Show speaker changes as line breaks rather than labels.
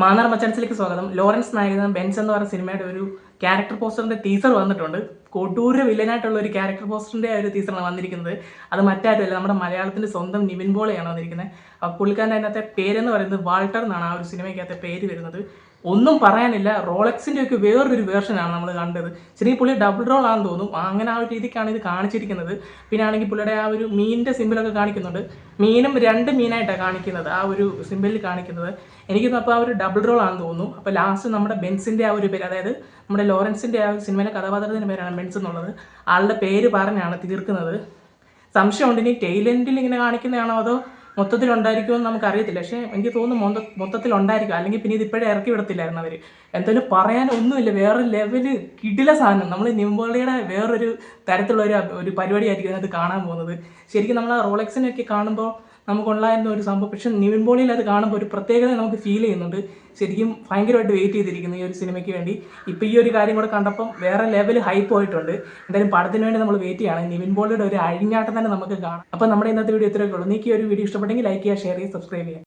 മാന്നാർ മച്ചാൻസിലേക്ക് സ്വാഗതം. ലോറൻസ് നായകൻ ബെൻസ് എന്ന് പറയുന്ന സിനിമയുടെ ഒരു ക്യാരക്ടർ പോസ്റ്ററിന്റെ ടീസർ വന്നിട്ടുണ്ട്. കൊടൂര വില്ലനായിട്ടുള്ള ഒരു ക്യാരക്ടർ പോസ്റ്ററിന്റെ ഒരു ടീസറാണ് വന്നിരിക്കുന്നത്. അത് മറ്റാരുമല്ല, നമ്മുടെ മലയാളത്തിന്റെ സ്വന്തം നിവിൻ പോളിയാണ് വന്നിരിക്കുന്നത്. പുള്ളിക്കാരൻ്റെ അതിനകത്തെ പേരെന്ന് പറയുന്നത് വാൾട്ടർ എന്നാണ് ആ ഒരു സിനിമയ്ക്കകത്തെ പേര് വരുന്നത്. ഒന്നും പറയാനില്ല, റോളക്സിന്റെ ഒക്കെ വേറൊരു വേർഷനാണ് നമ്മൾ കണ്ടത്. ശരിക്കും പുള്ളി ഡബിൾ റോൾ ആണെന്ന് തോന്നും. അങ്ങനെ ആ ഒരു രീതിക്കാണ് ഇത് കാണിച്ചിരിക്കുന്നത്. പിന്നെ ആണെങ്കിൽ പുള്ളിയുടെ ആ ഒരു മീനിന്റെ സിമ്പിളൊക്കെ കാണിക്കുന്നുണ്ട്. മീനും രണ്ട് മീനായിട്ടാണ് കാണിക്കുന്നത്, ആ ഒരു സിമ്പിളിൽ കാണിക്കുന്നത്. എനിക്കൊന്നും അപ്പോൾ ആ ഒരു ഡബിൾ റോൾ ആണെന്ന് തോന്നുന്നു. അപ്പോൾ ലാസ്റ്റ് നമ്മുടെ ബെൻസിന്റെ ആ ഒരു പേര്, അതായത് നമ്മുടെ ലോറൻസിന്റെ ആ ഒരു സിനിമയിലെ കഥാപാത്രത്തിന്റെ പേരാണ് ബെൻസ് എന്നുള്ളത്. ആളുടെ പേര് പറഞ്ഞാണ് തീർക്കുന്നത്. സംശയമുണ്ട്, ഇനി ടെയിലെൻഡിൽ ഇങ്ങനെ കാണിക്കുന്നതാണോ അതോ മൊത്തത്തിലുണ്ടായിരിക്കുമെന്ന് നമുക്കറിയത്തില്ല. പക്ഷേ എനിക്ക് തോന്നുന്നു മൊത്തത്തിലുണ്ടായിരിക്കും, അല്ലെങ്കിൽ പിന്നെ ഇത് ഇപ്പോഴേ ഇറക്കി വിടത്തില്ലായിരുന്നു അവർ. എന്തായാലും പറയാനൊന്നുമില്ല, വേറൊരു ലെവല് കിടില സാധനം. നമ്മൾ നിംബോളിയുടെ വേറൊരു തരത്തിലുള്ള ഒരു പരിപാടിയായിരിക്കും അതിനകത്ത് കാണാൻ പോകുന്നത്. ശരിക്കും നമ്മൾ ആ റോളക്സിനെയൊക്കെ കാണുമ്പോൾ നമുക്കുണ്ടായിരുന്ന ഒരു സംഭവം, പക്ഷെ നിവിൻ പോളിയിൽ അത് കാണുമ്പോൾ ഒരു പ്രത്യേകത നമുക്ക് ഫീൽ ചെയ്യുന്നുണ്ട്. ശരിക്കും ഭയങ്കരമായിട്ട് വെയിറ്റ് ചെയ്തിരിക്കുന്നു ഈ ഒരു സിനിമയ്ക്ക് വേണ്ടി. ഇപ്പോൾ ഈ ഒരു കാര്യം കൂടെ കണ്ടപ്പം വേറെ ലെവൽ ഹൈപ്പ് പോയിട്ടുണ്ട്. എന്തായാലും പടത്തിന് വേണ്ടി നമ്മൾ വെയിറ്റ് ചെയ്യണം. നിവിൻ പോളിയുടെ ഒരു അഴിഞ്ഞാട്ടം തന്നെ നമുക്ക് കാണാം. അപ്പോൾ നമ്മുടെ ഇന്നത്തെ വീഡിയോ ഇത്രയൊക്കെ ഉള്ളൂ. നിങ്ങൾക്ക് ഈ ഒരു വീഡിയോ ഇഷ്ടപ്പെട്ടെങ്കിൽ ലൈക്ക് ചെയ്യുക, ഷെയർ ചെയ്യുക, സബ്സ്ക്രൈബ് ചെയ്യുക.